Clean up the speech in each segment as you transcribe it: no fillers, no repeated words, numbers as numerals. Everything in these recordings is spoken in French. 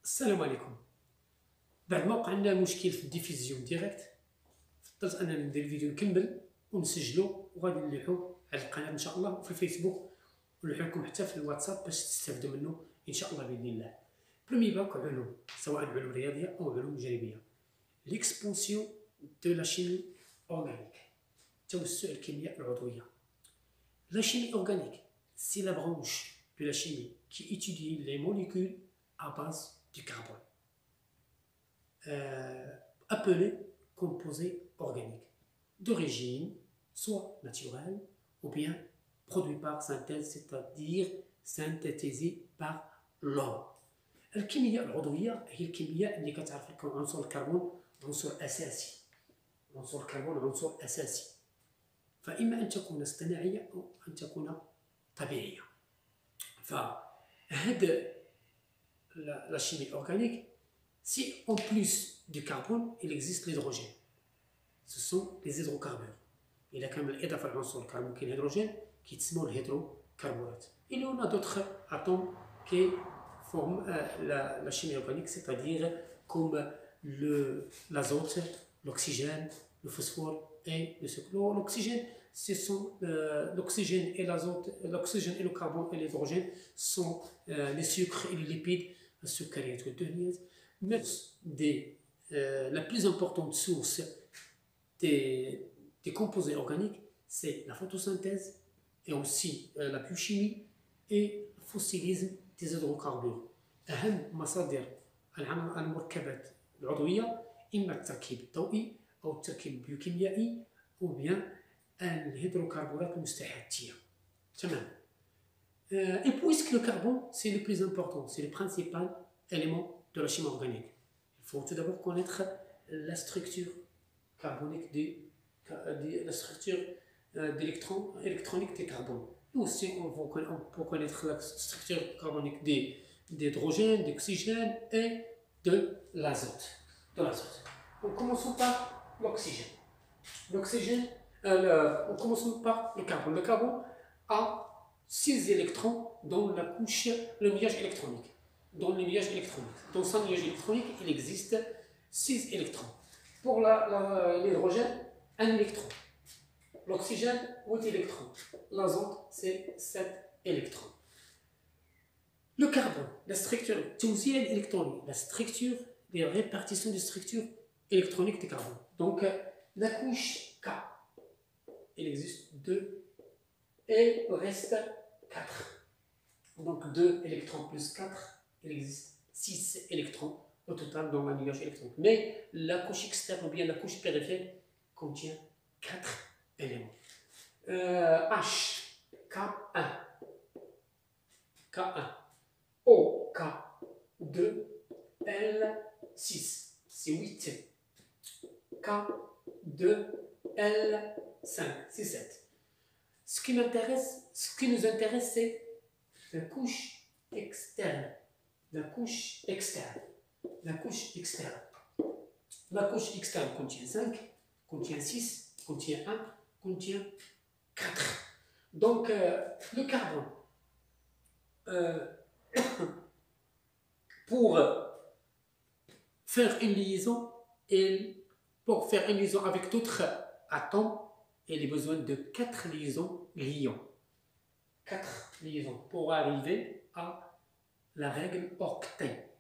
السلام عليكم. بعد ما وقع لنا مشكل في الديفيزيون ديريكت، فضلت انني ندير الفيديو نكمل ونسجلو وغادي نلوحو على القناه ان شاء الله وفي الفيسبوك، ونلوحو لكم حتى في الواتساب باش تستافدوا منه ان شاء الله باذن الله. برومي باك علوم، سواء علوم رياضيه او علوم جانبيه. ليكسبونسيون دو لا شيمي اورغانيك، توسع الكيمياء العضويه. La chimie organique, c'est la branche de la chimie qui étudie les molécules à base du carbone, appelées composés organiques, d'origine soit naturelle ou bien produits par synthèse, c'est-à-dire synthétisés par l'homme. الكيمياء العضوية هي الكيمياء اللي كتعرف لكم عنصر الكربون عنصر أساسي. عنصر الكربون عنصر أساسي، فإما أن تكون اصطناعية أو أن تكون طبيعية. فهاد la chimie organique, si en plus du carbone il existe l'hydrogène, ce sont les hydrocarbures. إلا كان بالإضافة لعنصر الكربون كاين الهيدروجين كيتسموا الهيدروكربورات. Il y en a d'autres atomes qui forment la chimie organique, c'est-à-dire comme l'azote, l'oxygène, le phosphore et le sucre. L'oxygène, ce sont l'oxygène et l'azote, l'oxygène et le carbone et l'hydrogène sont les sucres et les lipides, السكريات والدهنيات. Mais la plus importante source des composés organiques, c'est la photosynthèse et aussi la biochimie et le fossilisme des hydrocarbures. أهم مصادر المركبات العضوية إما التركيب الضوئي أو التركيب البيوكيميائي أو بيان الهيدروكربورات المستحاثية. تمام. Et puisque le carbone c'est le plus important, c'est le principal élément de la chimie organique, il faut tout d'abord connaître la structure carbonique la structure électronique des carbones. Et aussi on peut connaître la structure carbonique d'hydrogène, d'oxygène et de l'azote. Donc commençons par l'oxygène. On commence par le carbone. Le carbone a 6 électrons dans la couche, le millage électronique. Dans son millage électronique, il existe 6 électrons. Pour l'hydrogène, 1 électron. L'oxygène, 8 électrons. L'azote, c'est 7 électrons. Le carbone, la structure électronique, la structure, les répartitions de structure électronique du carbone. Donc, la couche K, il existe 2 et il reste 4. Donc 2 électrons plus 4, il existe 6 électrons au total dans la millage électronique. Mais la couche externe ou bien la couche périphérique contient 4 éléments. H, K1, O, K2, L6, c'est 8. K2, L5, c'est 7. Ce qui nous intéresse, c'est la couche externe. La couche externe contient 5, contient 6, contient 1, contient 4. Donc, le carbone, pour faire une liaison avec d'autres atomes, il a besoin de 4 liaisons liants. 4 liaisons pour arriver à la règle octet.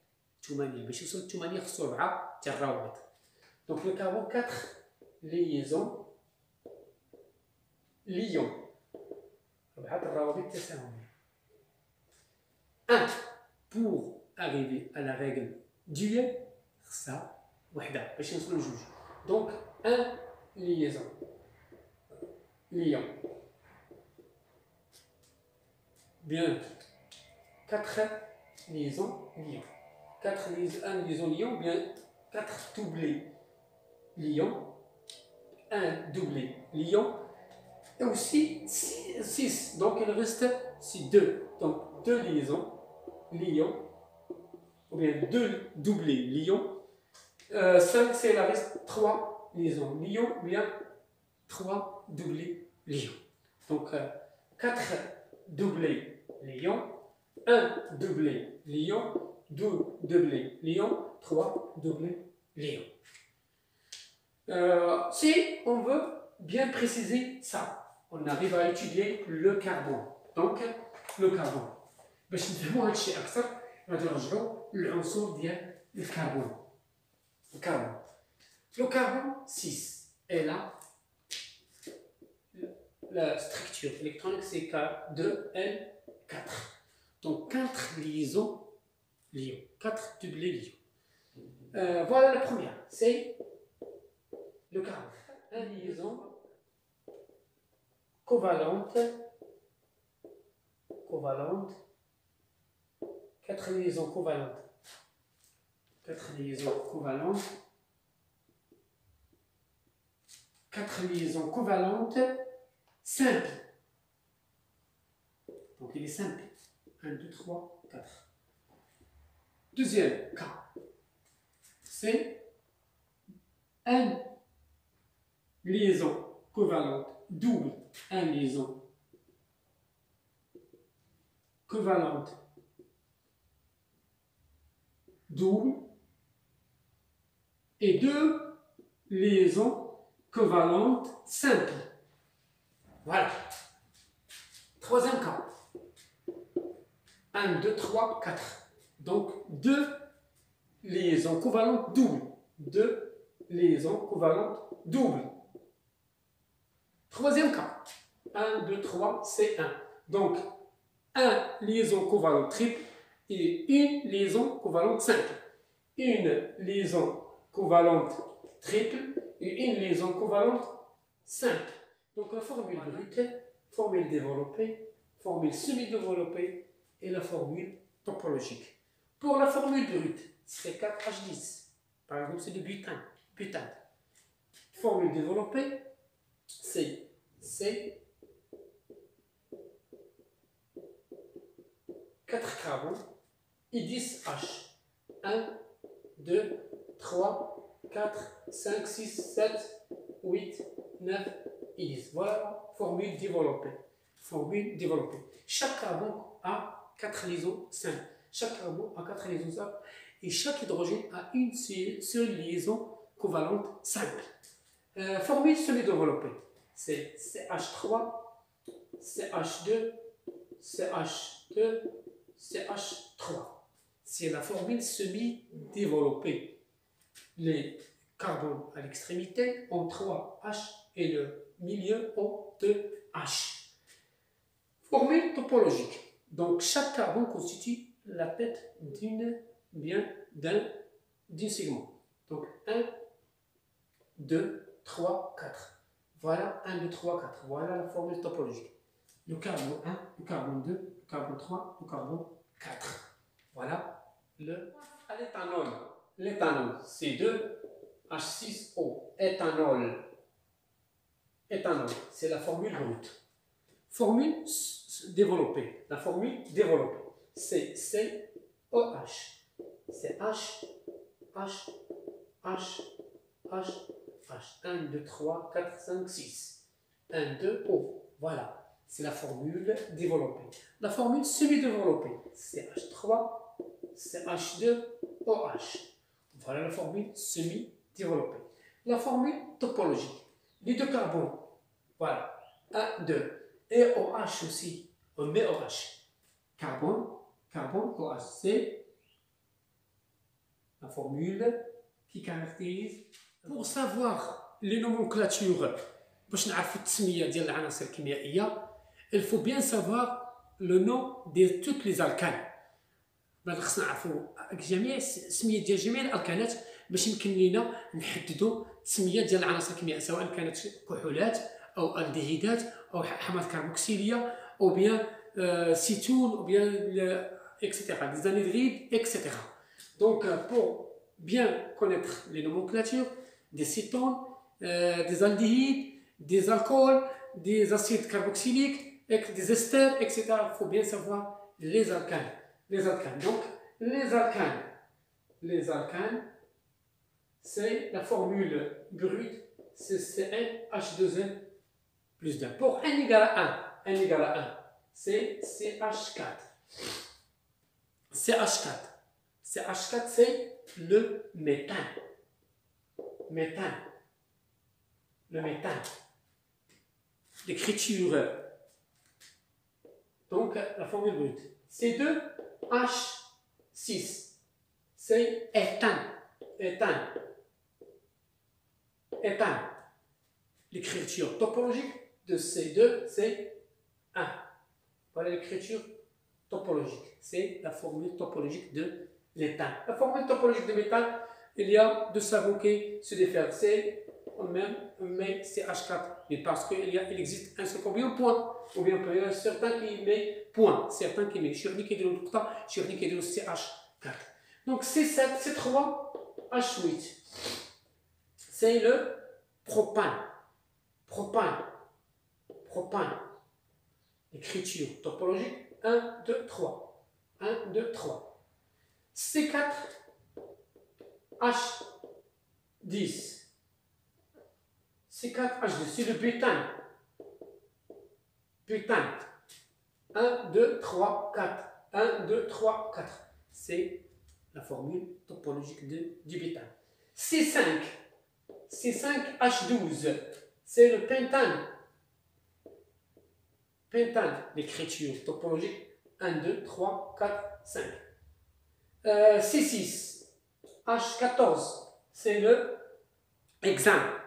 Donc le carbone, 4 liaisons liants. 1 pour arriver à la règle duel, ça, donc 1 liaison liant. Bien, 4 liaisons liants. 1 liaison liant, bien 4 doublés liants, 1 doublé liant, et aussi 6. Donc il reste 2. Donc 2 liaisons liants, ou bien 2 doublés liants. 5, c'est la reste 3 liaisons liants, ou bien 3 doublés liants. Donc 4 doublés liants, 1 doublé liant 2 doublé l'ion, 3 doublé l'ion. Si on veut bien préciser ça, on arrive à étudier le carbone. Donc, le carbone. باش نفهموا هذا الشيء أكثر غادي نرجعوا للعنصر ديال الكربون. Le carbone 6 est là. La structure électronique c'est K2N4. Donc 4 liaisons lions, 4 doublés lions. Voilà la première, c'est le carbone. Une liaison covalente, 4 liaisons covalentes. 4 liaisons covalentes. 4 liaisons covalentes simples. Donc il est simple. 1, 2, 3, 4. Deuxième cas, c'est une liaison covalente double. Une liaison covalente double et 2 liaisons covalentes simples. Voilà. Troisième cas. 1, 2, 3, 4. Donc 2 liaisons covalentes doubles. 2 liaisons covalentes doubles. Troisième cas. 1, 2, 3, c'est 1. Donc 1 liaison covalente triple et une liaison covalente simple. Une liaison covalente triple et une liaison covalente simple. Donc la formule brute, formule développée, formule semi-développée et la formule topologique. Pour la formule brute, c'est 4H10. Par exemple, c'est du butane. Formule développée, c'est C 4 carbones et 10H. 1, 2, 3, 4, 5, 6, 7, 8, 9 et 10. Voilà la formule développée. Chaque carbone a 4 liaisons simples. Chaque carbone a 4 liaisons simples et chaque hydrogène a une seule liaison covalente simple. Formule semi-développée. C'est CH3, CH2, CH2, CH3. C'est la formule semi-développée. Les carbones à l'extrémité ont 3 H et le milieu ont 2 H. Formule topologique. Donc chaque carbone constitue la tête d'un segment. Donc 1, 2, 3, 4. Voilà 1, 2, 3, 4. Voilà la formule topologique. Le carbone 1, le carbone 2, le carbone 3, le carbone 4. Voilà l'éthanol. L'éthanol, C2H6O. Éthanol, c'est la formule brute. Formule développée. La formule développée. C'est COH. C'est H, H, H, H, H. 1, 2, 3, 4, 5, 6. 1, 2, O. Voilà. C'est la formule développée. La formule semi-développée. C'est H3, CH2, OH. Voilà la formule semi-développée. La formule topologique. Les deux carbones. Voilà. 1, 2. Et OH aussi. On met OH. Carbone, OH. C'est la formule qui caractérise. Pour savoir les nomenclatures, باش نعرفوا التسمية ديال العناصر الكيميائية, il faut bien savoir le nom de toutes les alcanes. خصنا نعرفوا جميع السميات ديال جميع الالكانات باش يمكن لينا نحددوا التسميات ديال العناصر الكيميائيه, سواء كانت كحولات او الدهيدات او حمض كربوكسيليه او بيان cétone ou bien etc. des anhydrides, etc. Donc pour bien connaître les nomenclatures des cétones, des aldéhydes, des alcools, des acides carboxyliques, des esters, etc. Il faut bien savoir les alcanes. Donc, les alcanes, c'est la formule brute, c'est CnH2n plus 2. Pour n égale à 1, c'est CH4. CH4, c'est le méthane. Méthane. Le méthane. L'écriture. Donc, la formule brute. C2H6, c'est éthane. Éthane. Éthane. L'écriture topologique de C2, c'est 1. Voilà l'écriture topologique. C'est la formule topologique de l'éthane. La formule topologique de méthane, il y a deux savants qui se diffèrent. C'est même, mais CH4. Mais parce qu'il existe un seul combien point. Ou bien il y a certains qui mettent point. Certains qui mettent chirnique et de l'autre, chirnique et de CH4. Donc C7, C3, H8. C'est le propane. Propane. Propane. Écriture topologique 1, 2, 3. 1, 2, 3. C4, H10. C4, H10. C'est le butane. Butane. 1, 2, 3, 4. 1, 2, 3, 4. C'est la formule topologique du butane. C5. C5, H12. C'est le pentane. Pentane, l'écriture topologique 1, 2, 3, 4, 5. C6, H14, c'est le hexane.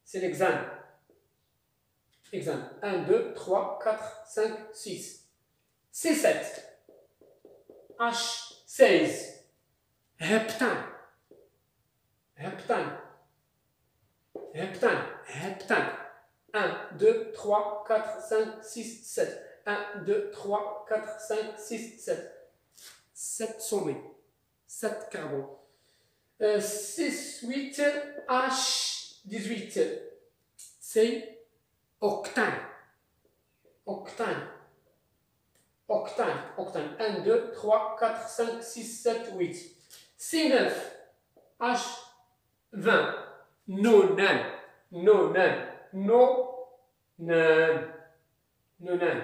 C'est l'hexane. Hexane. 1, 2, 3, 4, 5, 6. C7, H16, heptane. Heptane. Heptane. Heptane. 1, 2, 3, 4, 5, 6, 7. 1, 2, 3, 4, 5, 6, 7. 7 sommets. 7 carbone. 6, 8, H18. C'est octane. Octane. Octane. Octane. 1, 2, 3, 4, 5, 6, 7, 8. C9. H20. Nonane. Nonane. Nonane.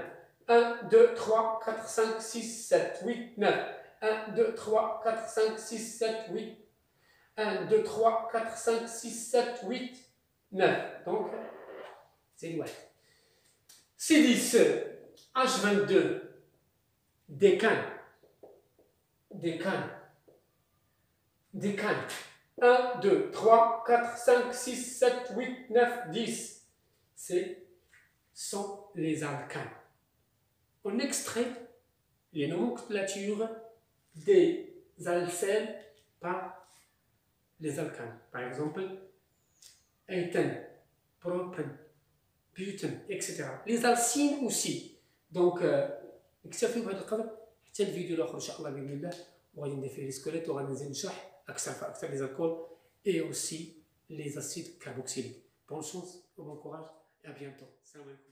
1, 2, 3, 4, 5, 6, 7, 8, 9. 1, 2, 3, 4, 5, 6, 7, 8. 1, 2, 3, 4, 5, 6, 7, 8, 9. Donc, c'est loin. C10, H22. Décane. Décane. Décane. 1, 2, 3, 4, 5, 6, 7, 8, 9, 10. Ce sont les alcanes. On extrait les nomenclatures des alcènes par les alcanes. Par exemple, éthane, propane, butane, etc. Les alcynes aussi. Donc, اكتفي بهذا القدر حتى الفيديو الاخر ان شاء الله باذن الله وغادي ندير فيه لي سكوليت وغادي نزيد نشرح اكثر فاكثر لي زالكول et aussi les acides carboxyliques. Bonne chance, bon courage et à bientôt. Salam alaikum.